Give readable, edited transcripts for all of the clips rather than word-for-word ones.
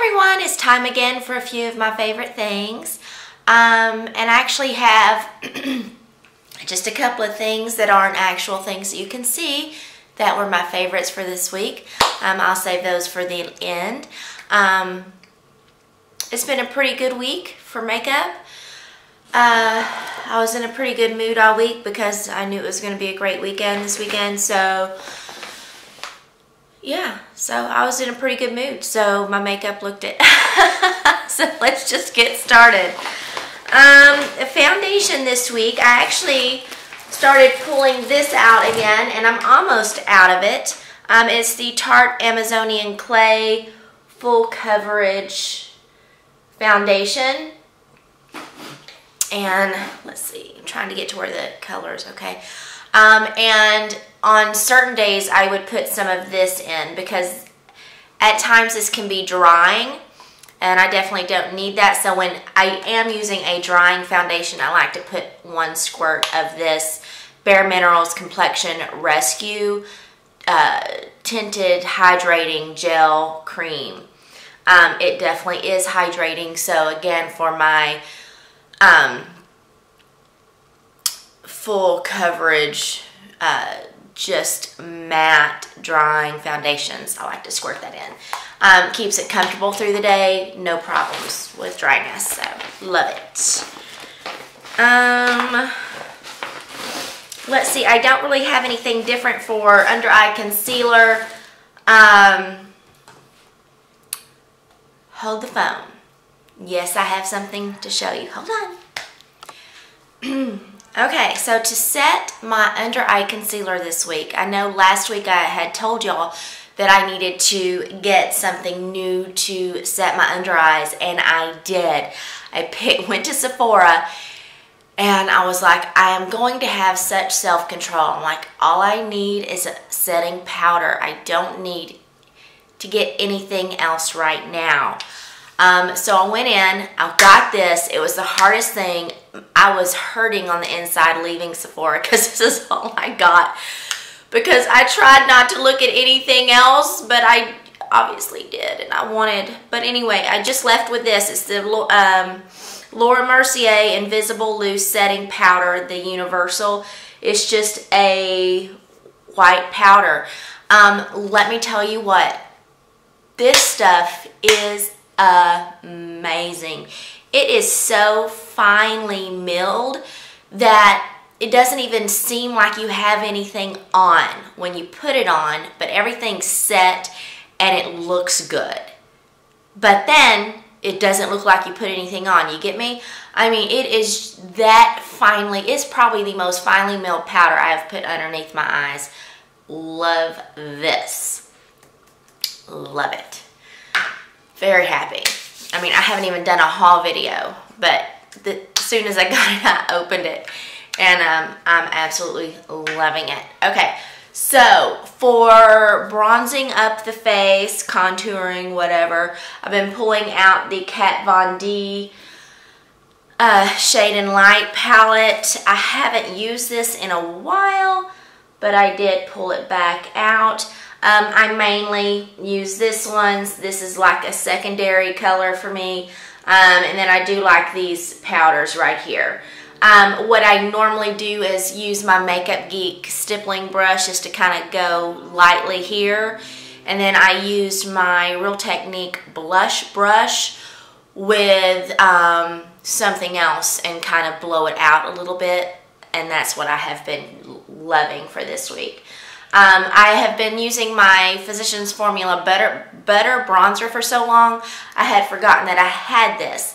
everyone, it's time again for a few of my favorite things. And I actually have just a couple of things that aren't actual things that you can see that were my favorites for this week. I'll save those for the end. It's been a pretty good week for makeup. I was in a pretty good mood all week because I knew it was going to be a great weekend this weekend. So yeah, so I was in a pretty good mood. So my makeup looked it. So let's just get started. Foundation this week, I actually started pulling this out again, and I'm almost out of it. It's the Tarte Amazonian Clay Full Coverage Foundation. And let's see, I'm trying to get to where the colors, okay. And on certain days I would put some of this in because at times this can be drying and I definitely don't need that. So when I am using a drying foundation, I like to put one squirt of this Bare Minerals Complexion Rescue Tinted Hydrating Gel Cream. It definitely is hydrating. So again, for my full coverage, just matte drying foundations, I like to squirt that in. Keeps it comfortable through the day, no problems with dryness, so love it. Let's see, I don't really have anything different for under eye concealer. Hold the phone. Yes, I have something to show you. Hold on. Okay, so to set my under eye concealer this week, I know last week I had told y'all that I needed to get something new to set my under eyes, and I did. I went to Sephora, and I was like, I am going to have such self-control. I'm like, all I need is a setting powder. I don't need to get anything else right now. So I went in, I got this. It was the hardest thing. I was hurting on the inside leaving Sephora because this is all I got. Because I tried not to look at anything else, but I obviously did, and I wanted. But anyway, I just left with this. It's the Laura Mercier Invisible Loose Setting Powder, the Universal. It's just a white powder. Let me tell you what. This stuff is amazing. It is so finely milled that it doesn't even seem like you have anything on when you put it on, but everything's set and it looks good. But then it doesn't look like you put anything on. You get me? I mean, it is that finely, it's probably the most finely milled powder I have put underneath my eyes. Love this. Love it. Very happy. I mean, I haven't even done a haul video, but as soon as I got it, I opened it, and I'm absolutely loving it. Okay, so for bronzing up the face, contouring, whatever, I've been pulling out the Kat Von D Shade and Light palette. I haven't used this in a while, but I did pull it back out. I mainly use this one. This is like a secondary color for me. And then I do like these powders right here. What I normally do is use my Makeup Geek stippling brush just to kind of go lightly here. And then I used my Real Technique blush brush with something else and kind of blow it out a little bit. And that's what I have been loving for this week. I have been using my Physicians Formula Butter Bronzer for so long, I had forgotten that I had this.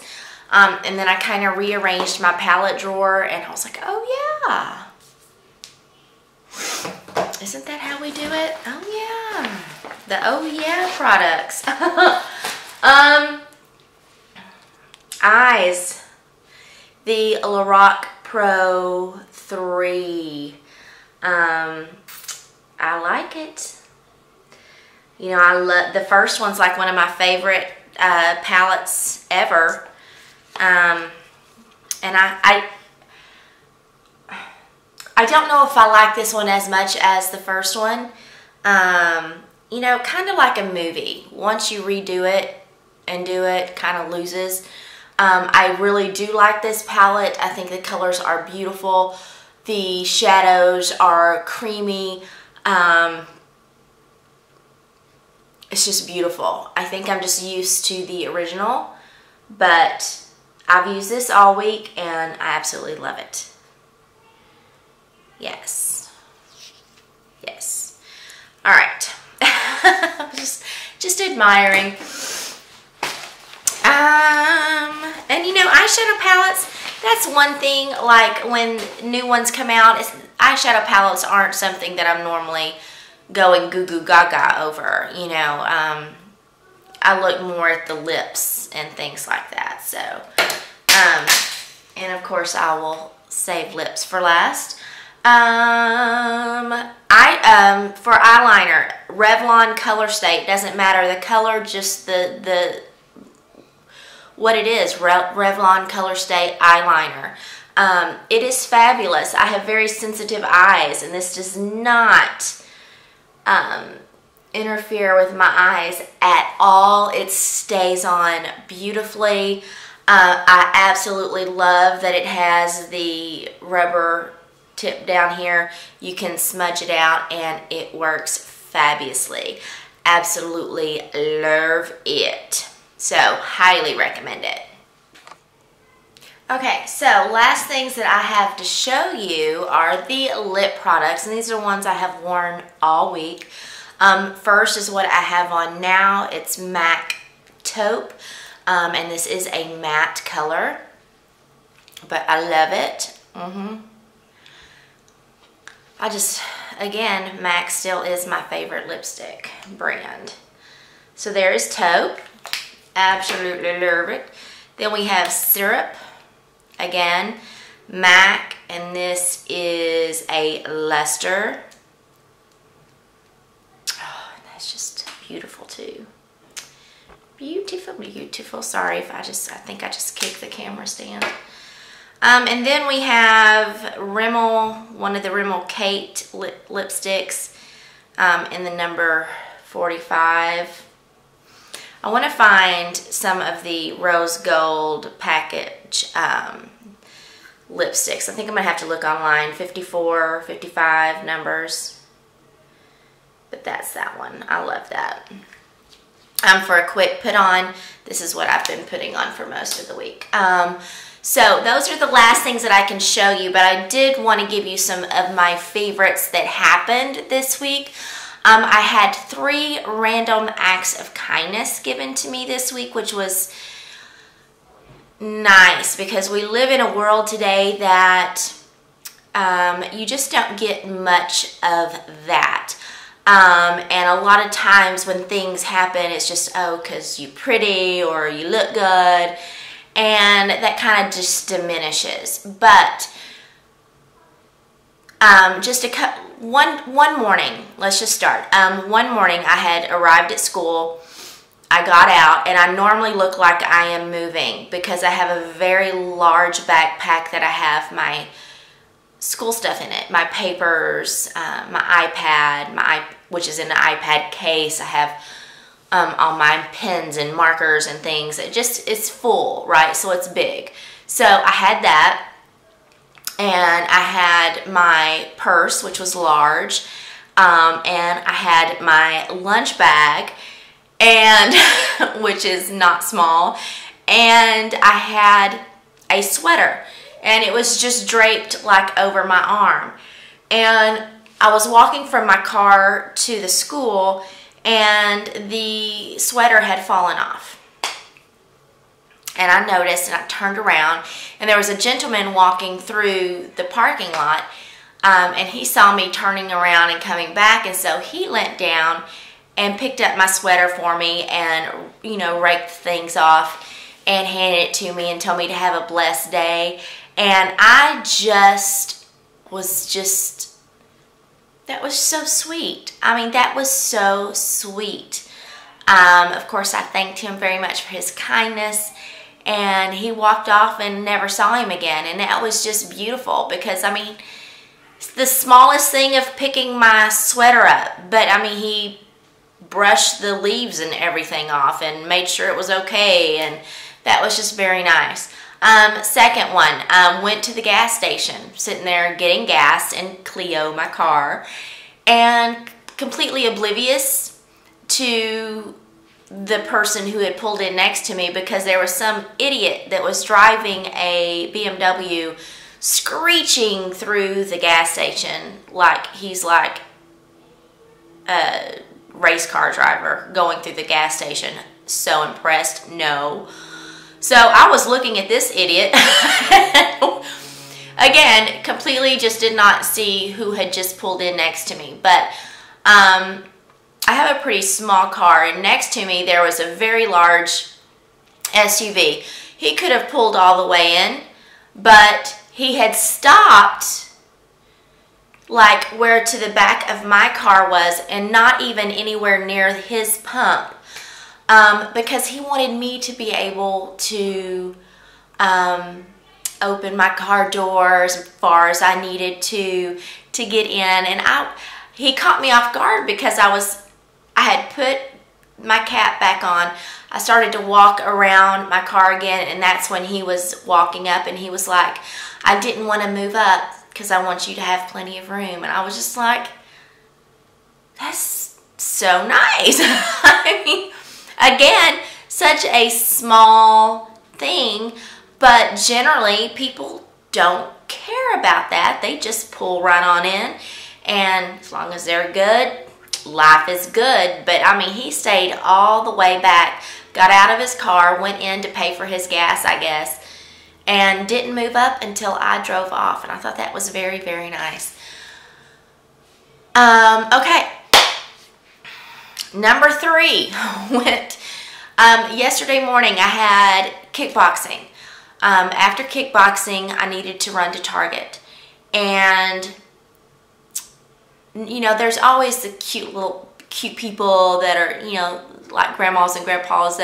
And then I kind of rearranged my palette drawer, and I was like, oh yeah. Isn't that how we do it? Oh yeah. The oh yeah products. Eyes. The Lorac Pro 3. I like it. You know, I love the first one's like one of my favorite palettes ever. And I don't know if I like this one as much as the first one. You know, kind of like a movie. Once you redo it and do it, kind of loses. I really do like this palette. I think the colors are beautiful. The shadows are creamy. It's just beautiful. I think I'm just used to the original, but I've used this all week and I absolutely love it. Yes. Yes. All right. just admiring. And you know, eyeshadow palettes, that's one thing, like when new ones come out, eyeshadow palettes aren't something that I'm normally going goo goo gaga over, you know. I look more at the lips and things like that. So, and of course I will save lips for last. For eyeliner, Revlon Color Stay, doesn't matter the color, just the what it is, Revlon Color Stay eyeliner. It is fabulous. I have very sensitive eyes, and this does not interfere with my eyes at all. It stays on beautifully. I absolutely love that it has the rubber tip down here. You can smudge it out and it works fabulously. Absolutely love it. So highly recommend it. Okay, so last things that I have to show you are the lip products, and these are ones I have worn all week. First is what I have on now. It's MAC Taupe, and this is a matte color, but I love it. Again, MAC still is my favorite lipstick brand. So there's Taupe. Absolutely love it. Then we have Syrup. Again, MAC, and this is a luster. Oh, that's just beautiful too. Beautiful, beautiful. Sorry if I think I just kicked the camera stand. And then we have Rimmel, one of the Rimmel Kate lipsticks in the number 45. I want to find some of the rose gold package lipsticks. I think I'm going to have to look online. 54, 55 numbers. But that's that one. I love that. For a quick put on, this is what I've been putting on for most of the week. So those are the last things that I can show you, but I did want to give you some of my favorites that happened this week. I had 3 random acts of kindness given to me this week, which was nice because we live in a world today that you just don't get much of that. And a lot of times when things happen, it's just, oh, because you're pretty or you look good, and that kind of just diminishes. But just one morning, let's just start. One morning I had arrived at school. I got out, and I normally look like I am moving because I have a very large backpack that I have my school stuff in it. My papers, my iPad, which is in the iPad case. I have all my pens and markers and things. It's full, right? So it's big. So I had that. And I had my purse, which was large, and I had my lunch bag, and which is not small, and I had a sweater, and it was just draped like over my arm. And I was walking from my car to the school, and the sweater had fallen off. And I noticed, and I turned around, and there was a gentleman walking through the parking lot, and he saw me turning around and coming back, and so he leant down and picked up my sweater for me and, you know, raked things off and handed it to me and told me to have a blessed day. And I that was so sweet. I mean, that was so sweet. Of course, I thanked him very much for his kindness. And he walked off and never saw him again. And that was just beautiful because, I mean, it's the smallest thing of picking my sweater up. But, I mean, he brushed the leaves and everything off and made sure it was okay, and that was just very nice. Second one, went to the gas station, sitting there getting gas in Clio, my car, and completely oblivious to the person who had pulled in next to me, because there was some idiot that was driving a BMW screeching through the gas station like he's like a race car driver going through the gas station. So impressed. No. So I was looking at this idiot. Again, completely just did not see who had just pulled in next to me. But I have a pretty small car, and next to me there was a very large SUV. He could have pulled all the way in, but he had stopped like where to the back of my car was, and not even anywhere near his pump, because he wanted me to be able to open my car doors as far as I needed to get in. And he caught me off guard because I had put my cap back on. I started to walk around my car again, and that's when he was walking up, and he was like, I didn't want to move up because I want you to have plenty of room. And I was just like, that's so nice. I mean, again, such a small thing, but generally people don't care about that. They just pull right on in, and as long as they're good, life is good. But I mean, he stayed all the way back, got out of his car, went in to pay for his gas, I guess, and didn't move up until I drove off. And I thought that was very, very nice. Okay. Number 3 went, yesterday morning I had kickboxing. After kickboxing, I needed to run to Target. And you know, there's always the cute people that are, you know, like grandmas and grandpas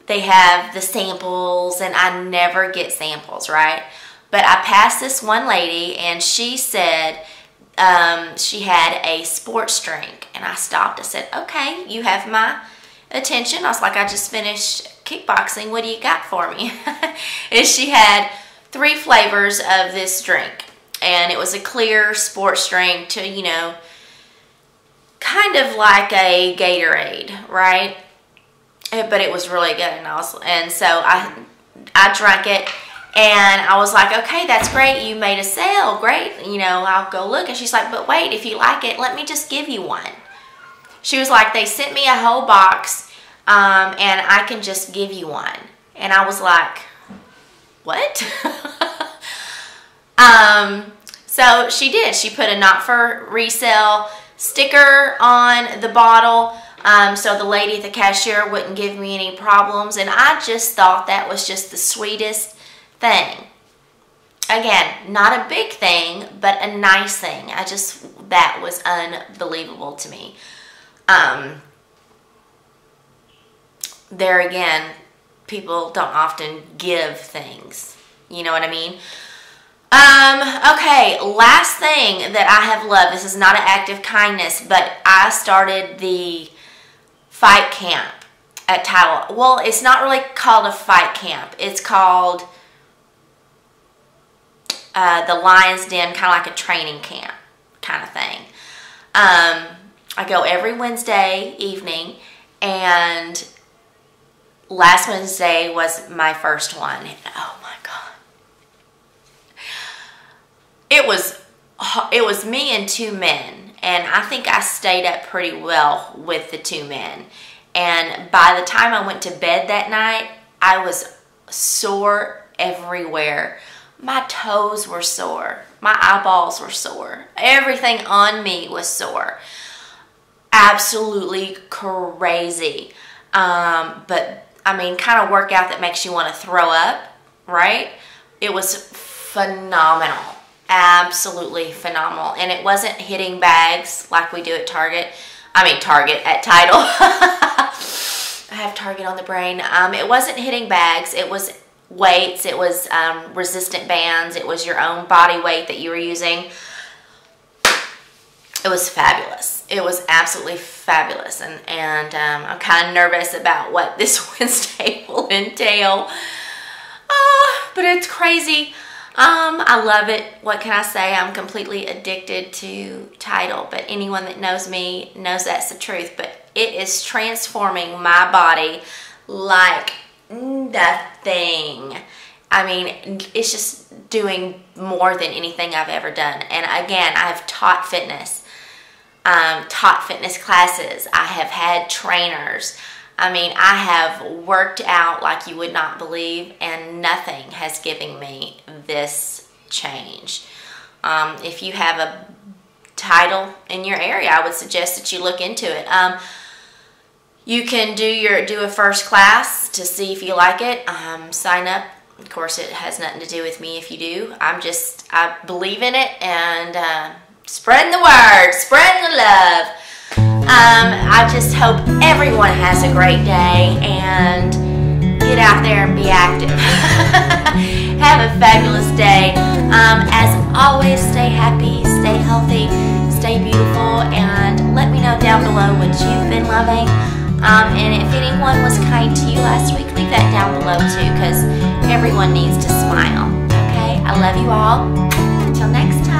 they have the samples, and I never get samples, right? But I passed this one lady, and she said she had a sports drink, and I stopped. I said, okay, you have my attention. I was like, I just finished kickboxing. What do you got for me? And she had 3 flavors of this drink. And it was a clear sports drink to, you know, kind of like a Gatorade, right? But it was really good. And so I drank it, and I was like, okay, that's great. You made a sale. Great. You know, I'll go look. And she's like, but wait, if you like it, let me just give you one. She was like, they sent me a whole box, and I can just give you one. And I was like, what? So she did. She put a not for resale sticker on the bottle, so the lady at the cashier wouldn't give me any problems. And I just thought that was just the sweetest thing. Again, not a big thing, but a nice thing. That was unbelievable to me. There again, people don't often give things. You know what I mean? Okay, last thing that I have loved. This is not an act of kindness, but I started the fight camp at Title. Well, it's not really called a fight camp. It's called the Lion's Den, kind of like a training camp kind of thing. I go every Wednesday evening, and last Wednesday was my first one. And oh my God. It was me and 2 men, and I think I stayed up pretty well with the 2 men. And by the time I went to bed that night, I was sore everywhere. My toes were sore. My eyeballs were sore. Everything on me was sore. Absolutely crazy. But I mean, kind of workout that makes you want to throw up, right? It was phenomenal. Absolutely phenomenal. And it wasn't hitting bags like we do at Target. I mean, Target at Tidal. I have Target on the brain. It wasn't hitting bags. It was weights. It was resistant bands. It was your own body weight that you were using. It was fabulous. It was absolutely fabulous. fabulous, and I'm kind of nervous about what this Wednesday will entail. But it's crazy. I love it. What can I say? I'm completely addicted to Tidal, but anyone that knows me knows that's the truth. But it is transforming my body like nothing. I mean, it's just doing more than anything I've ever done. And again, I've taught fitness classes. I have had trainers. I mean, I have worked out like you would not believe, and nothing has given me this change. If you have a Tidal in your area, I would suggest that you look into it. You can do a first class to see if you like it. Sign up. Of course, it has nothing to do with me if you do. I believe in it, and spreading the word, spreading the love. I just hope everyone has a great day, and get out there and be active. Have a fabulous day. As always, stay happy, stay healthy, stay beautiful, and let me know down below what you've been loving. And if anyone was kind to you last week, leave that down below too, because everyone needs to smile. Okay? I love you all. Until next time.